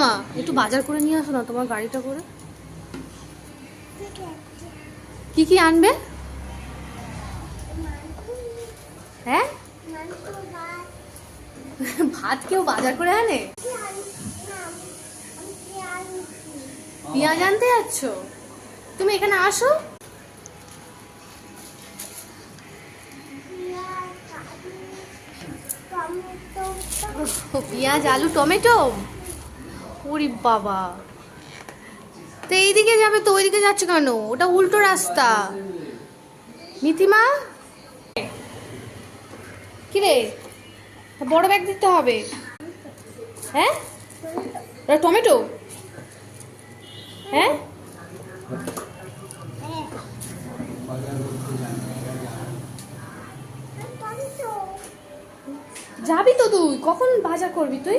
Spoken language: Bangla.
মা একটু বাজার করে নিয়ে আসো না তোমার গাড়িটা করে। কি কি আনবে? হ্যাঁ ভাত কেউ বাজার করে আনে? পেঁয়াজ আনতে যাচ্ছ? তুমি এখানে আসো। পেঁয়াজ আলু টমেটো, ওরে বাবা। তো এইদিকে যাবে তো ওইদিকে যাচ্ছ কেন? ওটা উল্টো রাস্তা। নীতিমা কিরে বড় ব্যাগ দিতে হবে। হ্যাঁ টমেটো, হ্যাঁ যাবি তো তুই? কখন বাজার করবি তুই?